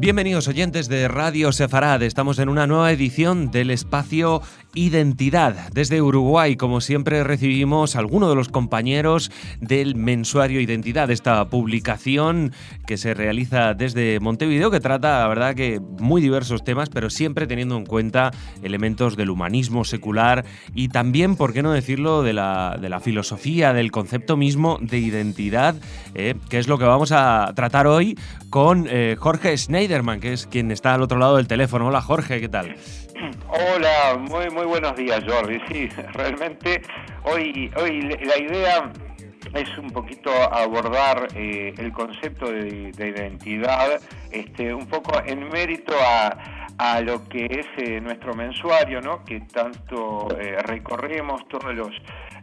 Bienvenidos oyentes de Radio Sefarad, estamos en una nueva edición del espacio Identidad. Desde Uruguay, como siempre, recibimos a alguno de los compañeros del mensuario Identidad, esta publicación que se realiza desde Montevideo, que trata, la verdad, que muy diversos temas, pero siempre teniendo en cuenta elementos del humanismo secular y también, por qué no decirlo, de la filosofía, del concepto mismo de identidad, que es lo que vamos a tratar hoy con Jorge Schneiderman, que es quien está al otro lado del teléfono. Hola Jorge, ¿qué tal? Hola, muy buenos días, Jordi. Sí, realmente hoy la idea es un poquito abordar el concepto de identidad, un poco en mérito a lo que es nuestro mensuario, ¿no? Que tanto recorremos todos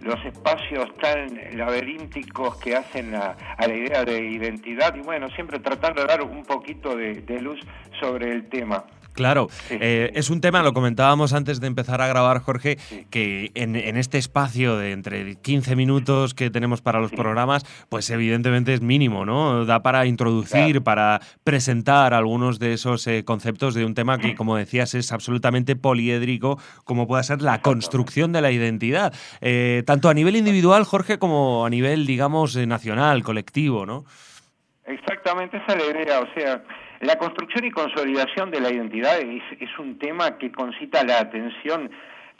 los espacios tan laberínticos que hacen a la idea de identidad y bueno, siempre tratando de dar un poquito de luz sobre el tema. Claro, Sí. Es un tema, lo comentábamos antes de empezar a grabar, Jorge, sí, que en este espacio de entre 15 minutos que tenemos para los programas, pues evidentemente es mínimo, ¿no? Da para introducir, claro, para presentar algunos de esos conceptos de un tema que, como decías, es absolutamente poliédrico, como pueda ser la construcción de la identidad, tanto a nivel individual, Jorge, como a nivel, digamos, nacional, colectivo, ¿no? Exactamente, esa es la idea, o sea, la construcción y consolidación de la identidad es un tema que concita la atención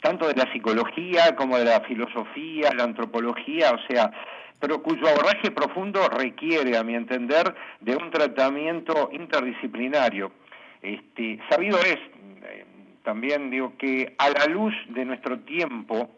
tanto de la psicología como de la filosofía, la antropología, o sea, pero cuyo abordaje profundo requiere, a mi entender, de un tratamiento interdisciplinario. Sabido es, también digo que a la luz de nuestro tiempo,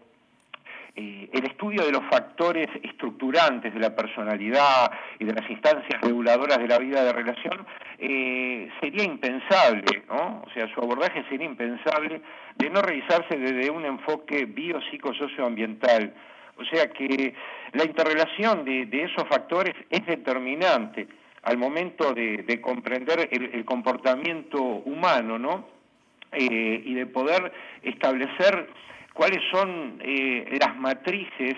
el estudio de los factores estructurantes de la personalidad y de las instancias reguladoras de la vida de relación sería impensable, ¿no? O sea, su abordaje sería impensable de no realizarse desde un enfoque biopsicosocioambiental. O sea que la interrelación de esos factores es determinante al momento de comprender el comportamiento humano, ¿no? Y de poder establecer cuáles son las matrices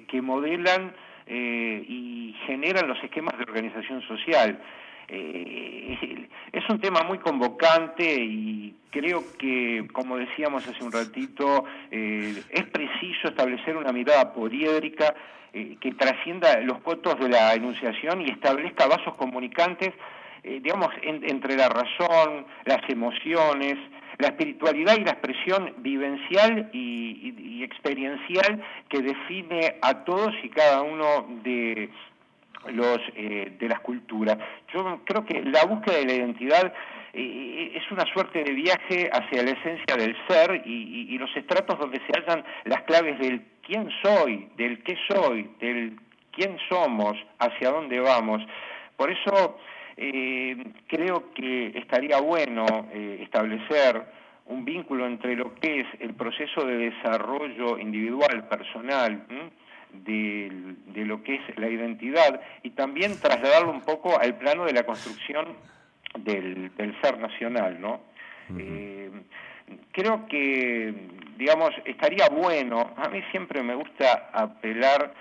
que modelan y generan los esquemas de organización social. Es un tema muy convocante y creo que, como decíamos hace un ratito, es preciso establecer una mirada poliédrica que trascienda los cotos de la enunciación y establezca vasos comunicantes, digamos, entre la razón, las emociones, la espiritualidad y la expresión vivencial y experiencial que define a todos y cada uno de las culturas. Yo creo que la búsqueda de la identidad es una suerte de viaje hacia la esencia del ser y los estratos donde se hallan las claves del quién soy, del qué soy, del quién somos, hacia dónde vamos. Por eso creo que estaría bueno establecer un vínculo entre lo que es el proceso de desarrollo individual, personal, de lo que es la identidad y también trasladarlo un poco al plano de la construcción del ser nacional, ¿no? Creo que, digamos, estaría bueno, a mí siempre me gusta apelar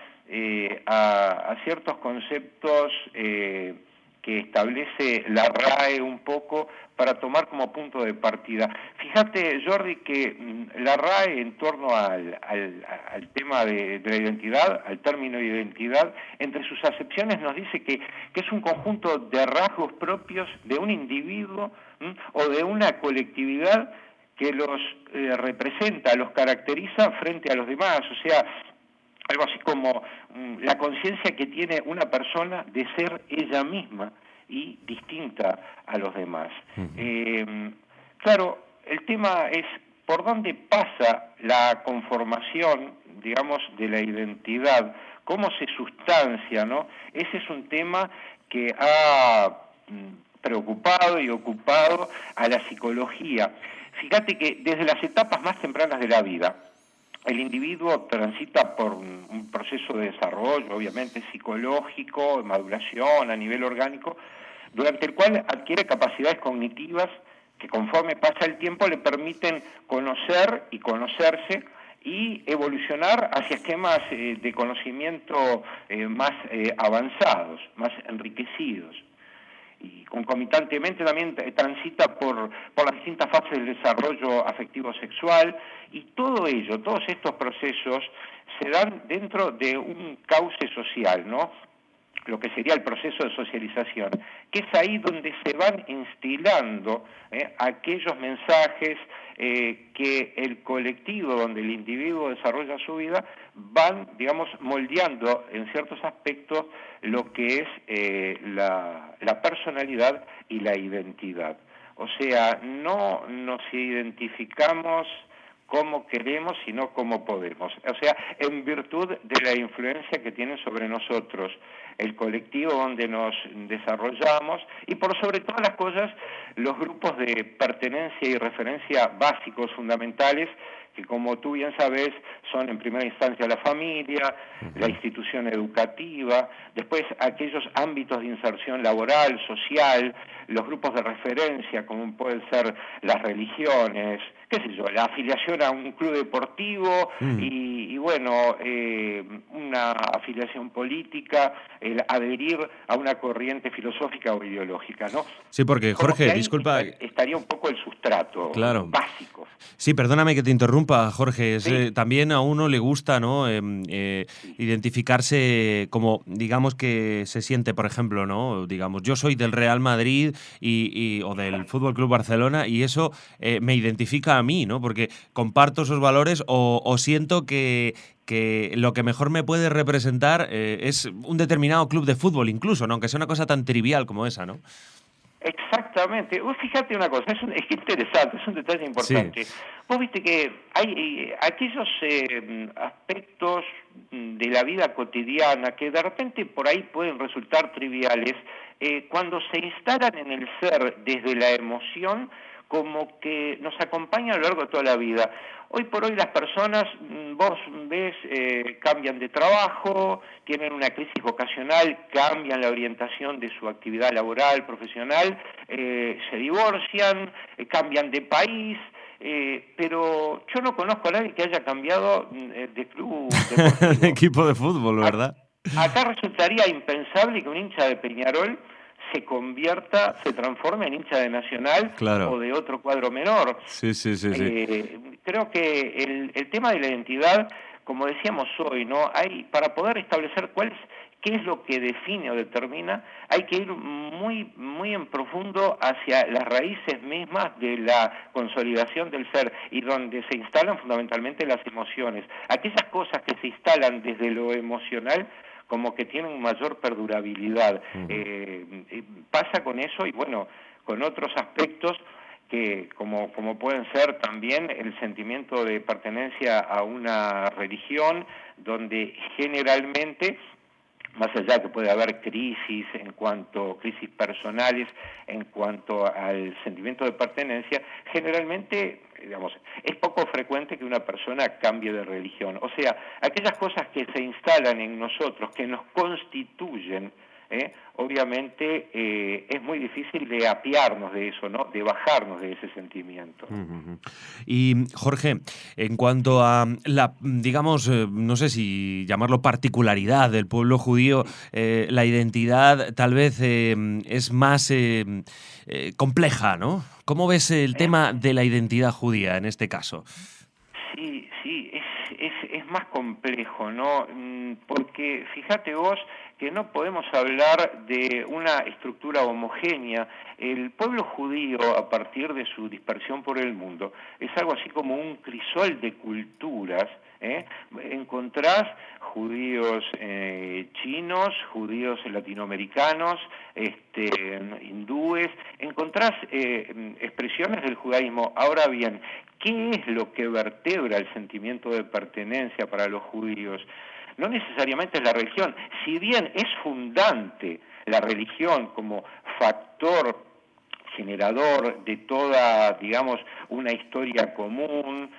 a ciertos conceptos que establece la RAE un poco para tomar como punto de partida. Fíjate, Jordi, que la RAE en torno al tema de la identidad, al término de identidad, entre sus acepciones nos dice que es un conjunto de rasgos propios de un individuo o de una colectividad que los representa, los caracteriza frente a los demás, o sea, algo así como la conciencia que tiene una persona de ser ella misma y distinta a los demás. Claro, el tema es por dónde pasa la conformación, digamos, de la identidad, cómo se sustancia, ¿no? Ese es un tema que ha preocupado y ocupado a la psicología. Fíjate que desde las etapas más tempranas de la vida, el individuo transita por un proceso de desarrollo, obviamente psicológico, de maduración a nivel orgánico, durante el cual adquiere capacidades cognitivas que conforme pasa el tiempo le permiten conocer y conocerse y evolucionar hacia esquemas de conocimiento más avanzados, más enriquecidos. y concomitantemente también transita por las distintas fases del desarrollo afectivo sexual, y todo ello, todos estos procesos se dan dentro de un cauce social, ¿no? Lo que sería el proceso de socialización, que es ahí donde se van instilando aquellos mensajes que el colectivo, donde el individuo desarrolla su vida, van, digamos, moldeando en ciertos aspectos lo que es la personalidad y la identidad. O sea, no nos identificamos cómo queremos, sino cómo podemos. O sea, en virtud de la influencia que tiene sobre nosotros el colectivo donde nos desarrollamos y por sobre todas las cosas los grupos de pertenencia y referencia básicos, fundamentales, que como tú bien sabes son en primera instancia la familia, la institución educativa, después aquellos ámbitos de inserción laboral, social, los grupos de referencia como pueden ser las religiones, qué sé yo, la afiliación a un club deportivo y bueno, una afiliación política, el adherir a una corriente filosófica o ideológica, ¿no? Sí, porque Jorge, disculpa... Estaría un poco el sustrato básico. Sí, perdóname que te interrumpa, Jorge. Sí. También a uno le gusta, ¿no? Identificarse como, digamos, que se siente, por ejemplo, ¿no? Digamos, yo soy del Real Madrid o del Fútbol Club Barcelona y eso me identifica a mí, ¿no? Porque comparto esos valores o siento que lo que mejor me puede representar es un determinado club de fútbol, incluso, ¿no? Aunque sea una cosa tan trivial como esa, ¿no? Exactamente. Vos fíjate una cosa, es interesante, es un detalle importante. Sí. Vos viste que hay aquellos aspectos de la vida cotidiana que de repente por ahí pueden resultar triviales, cuando se instalan en el ser desde la emoción, como que nos acompaña a lo largo de toda la vida. Hoy por hoy las personas, vos ves, cambian de trabajo, tienen una crisis vocacional, cambian la orientación de su actividad laboral, profesional, se divorcian, cambian de país, pero yo no conozco a nadie que haya cambiado de club deportivo. De equipo de fútbol, ¿verdad? Acá resultaría impensable que un hincha de Peñarol se transforme en hincha de Nacional, claro, o de otro cuadro menor. Sí. Creo que el tema de la identidad, como decíamos hoy, ¿no? Para poder establecer qué es lo que define o determina, hay que ir muy, muy en profundo hacia las raíces mismas de la consolidación del ser y donde se instalan fundamentalmente las emociones. Aquellas cosas que se instalan desde lo emocional como que tienen mayor perdurabilidad. Pasa con eso y bueno, con otros aspectos que como pueden ser también el sentimiento de pertenencia a una religión, donde generalmente, más allá que puede haber crisis personales en cuanto al sentimiento de pertenencia, generalmente, digamos, es poco frecuente que una persona cambie de religión. O sea, aquellas cosas que se instalan en nosotros, que nos constituyen, obviamente es muy difícil de apiarnos de eso, ¿no? De bajarnos de ese sentimiento. Y Jorge, en cuanto a la, digamos, no sé si llamarlo particularidad del pueblo judío, la identidad tal vez es más compleja, ¿no? ¿Cómo ves el tema de la identidad judía en este caso? Sí, es más complejo, ¿no? Porque fíjate vos que no podemos hablar de una estructura homogénea. El pueblo judío, a partir de su dispersión por el mundo, es algo así como un crisol de culturas. Encontrás judíos chinos, judíos latinoamericanos, hindúes, encontrás expresiones del judaísmo. Ahora bien, ¿qué es lo que vertebra el sentimiento de pertenencia para los judíos? No necesariamente es la religión, si bien es fundante la religión como factor generador de toda, digamos, una historia común,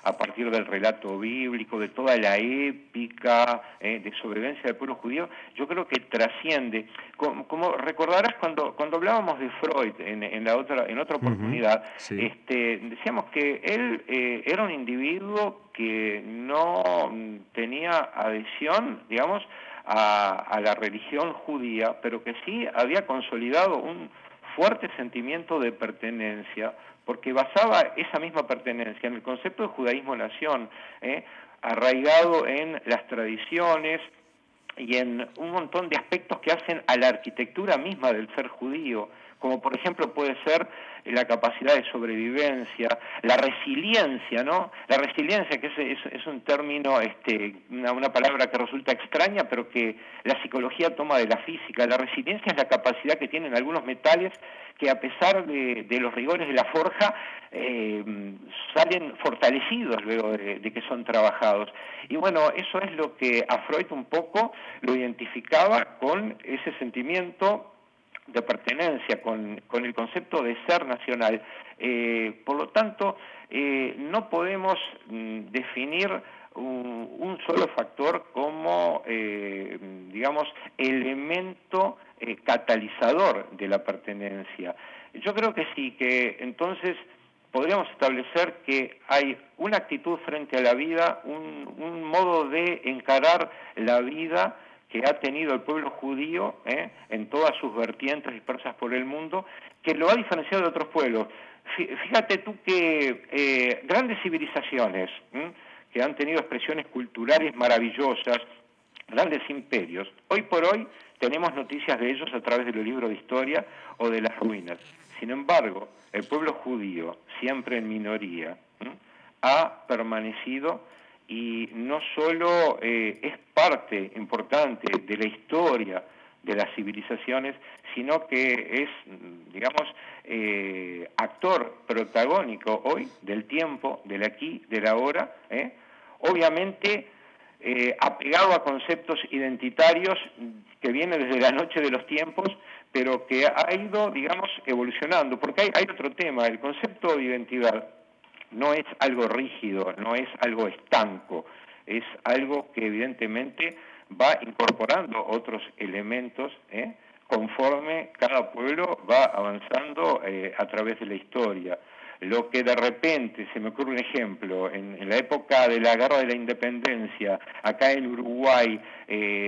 a partir del relato bíblico, de toda la épica de sobrevivencia del pueblo judío, yo creo que trasciende. Como recordarás cuando hablábamos de Freud en otra oportunidad, sí. decíamos que él era un individuo que no tenía adhesión, digamos, a la religión judía, pero que sí había consolidado un fuerte sentimiento de pertenencia, porque basaba esa misma pertenencia en el concepto de judaísmo-nación, arraigado en las tradiciones y en un montón de aspectos que hacen a la arquitectura misma del ser judío, como por ejemplo puede ser la capacidad de sobrevivencia, la resiliencia, ¿no? La resiliencia, que es un término, una palabra que resulta extraña, pero que la psicología toma de la física. La resiliencia es la capacidad que tienen algunos metales que, a pesar de los rigores de la forja, salen fortalecidos luego de que son trabajados. Y bueno, eso es lo que a Freud un poco lo identificaba con ese sentimiento de pertenencia, con el concepto de ser nacional. Por lo tanto, no podemos definir un solo factor como, digamos, elemento catalizador de la pertenencia. Yo creo que sí, que entonces podríamos establecer que hay una actitud frente a la vida, un modo de encarar la vida que ha tenido el pueblo judío en todas sus vertientes dispersas por el mundo, que lo ha diferenciado de otros pueblos. Fíjate tú que grandes civilizaciones que han tenido expresiones culturales maravillosas, grandes imperios, hoy por hoy tenemos noticias de ellos a través de los libros de historia o de las ruinas. Sin embargo, el pueblo judío, siempre en minoría, ha permanecido y no solo es parte importante de la historia de las civilizaciones, sino que es, digamos, actor protagónico hoy del tiempo, del aquí, del ahora, obviamente apegado a conceptos identitarios que vienen desde la noche de los tiempos, pero que ha ido, digamos, evolucionando, porque hay otro tema, el concepto de identidad no es algo rígido, no es algo estanco, es algo que evidentemente va incorporando otros elementos conforme cada pueblo va avanzando a través de la historia. Lo que de repente, se me ocurre un ejemplo, en la época de la Guerra de la Independencia, acá en Uruguay,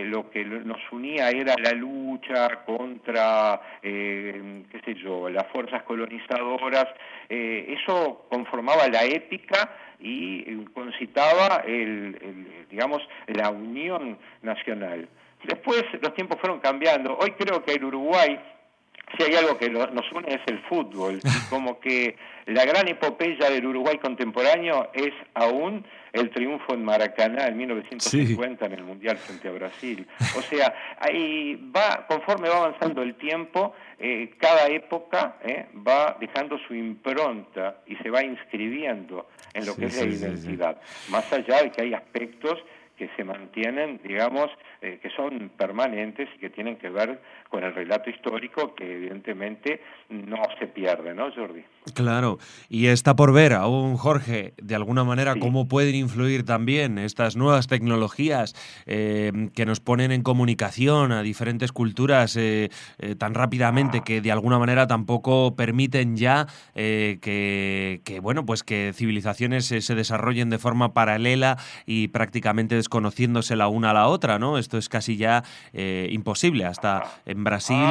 lo que nos unía era la lucha contra, las fuerzas colonizadoras, eso conformaba la épica y concitaba digamos, la unión nacional. Después los tiempos fueron cambiando. Hoy creo que el Uruguay, si hay algo que nos une, es el fútbol, y como que la gran epopeya del Uruguay contemporáneo es aún el triunfo en Maracaná en 1950 en el Mundial frente a Brasil. O sea, ahí va, conforme va avanzando el tiempo, cada época va dejando su impronta y se va inscribiendo en lo que es la identidad. Más allá de que hay aspectos que se mantienen, digamos, que son permanentes y que tienen que ver con el relato histórico, que evidentemente no se pierde, ¿no, Jordi? Claro, y está por ver aún, Jorge, de alguna manera, Sí. cómo pueden influir también estas nuevas tecnologías que nos ponen en comunicación a diferentes culturas tan rápidamente, que de alguna manera tampoco permiten ya bueno, pues que civilizaciones se desarrollen de forma paralela y prácticamente desconociéndose la una a la otra, ¿no? Esto es casi ya imposible. Hasta en Brasil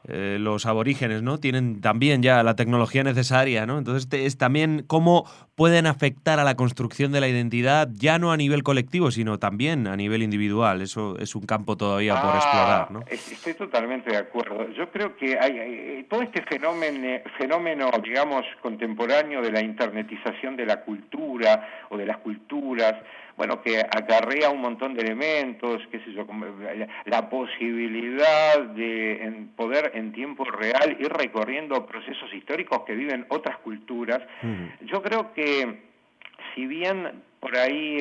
los aborígenes, ¿no?, tienen también ya la tecnología necesaria, ¿no? Entonces es también cómo pueden afectar a la construcción de la identidad, ya no a nivel colectivo, sino también a nivel individual. Eso es un campo todavía por explorar, ¿no? Estoy totalmente de acuerdo. Yo creo que hay todo este fenómeno, digamos, contemporáneo de la internetización de la cultura o de las culturas, bueno, que acarrea un montón de elementos, qué sé yo, como la posibilidad de poder en tiempo real ir recorriendo procesos históricos que viven otras culturas. Yo creo que si bien por ahí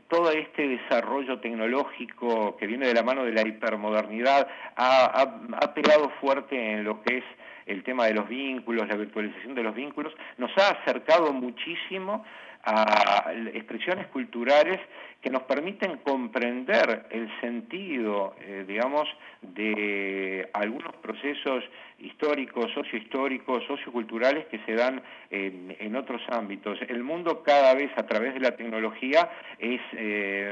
todo este desarrollo tecnológico que viene de la mano de la hipermodernidad ha pegado fuerte en lo que es el tema de los vínculos, la virtualización de los vínculos, nos ha acercado muchísimo a expresiones culturales que nos permiten comprender el sentido, digamos, de algunos procesos históricos, sociohistóricos, socioculturales que se dan en otros ámbitos. El mundo cada vez a través de la tecnología es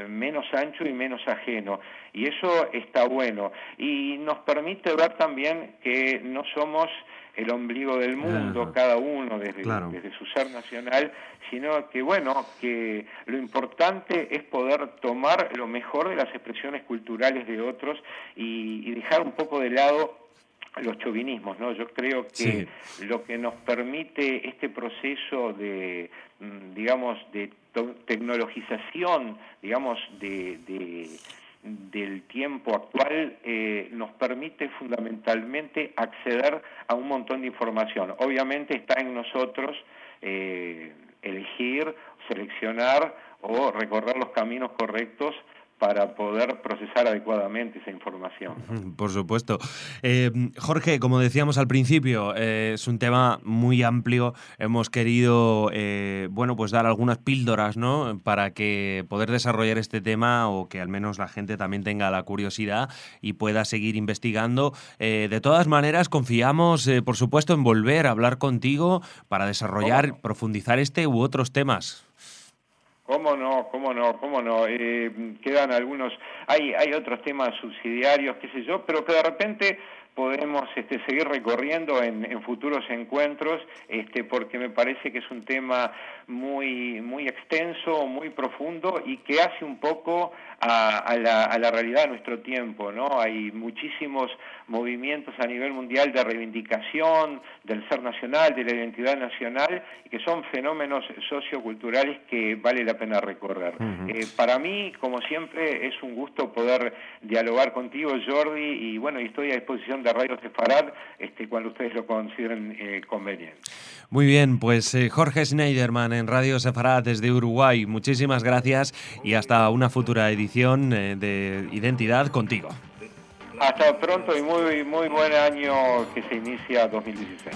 menos ancho y menos ajeno, y eso está bueno, y nos permite ver también que no somos el ombligo del mundo, cada uno desde su ser nacional, sino que, bueno, que lo importante es poder tomar lo mejor de las expresiones culturales de otros y dejar un poco de lado los chauvinismos, ¿no? Yo creo que lo que nos permite este proceso de, digamos, de tecnologización, digamos, del tiempo actual, nos permite fundamentalmente acceder a un montón de información. Obviamente está en nosotros elegir, seleccionar o recorrer los caminos correctos para poder procesar adecuadamente esa información. Por supuesto. Jorge, como decíamos al principio, es un tema muy amplio. Hemos querido pues dar algunas píldoras, ¿no?, para que poder desarrollar este tema, o que al menos la gente también tenga la curiosidad y pueda seguir investigando. De todas maneras, confiamos, por supuesto, en volver a hablar contigo para desarrollar, profundizar este u otros temas. ¿Cómo no? Quedan algunos, hay otros temas subsidiarios, qué sé yo, pero que de repente podemos seguir recorriendo en futuros encuentros, porque me parece que es un tema muy extenso, muy profundo, y que hace un poco a la realidad de nuestro tiempo, ¿no? Hay muchísimos movimientos a nivel mundial de reivindicación del ser nacional, de la identidad nacional, y que son fenómenos socioculturales que vale la pena recorrer. Para mí, como siempre, es un gusto poder dialogar contigo, Jordi, y bueno, estoy a disposición de Radio Sefarad cuando ustedes lo consideren conveniente. Muy bien, pues Jorge Schneiderman en Radio Sefarad desde Uruguay. Muchísimas gracias y hasta una futura edición de Identidad contigo. Hasta pronto y muy buen año que se inicia 2016.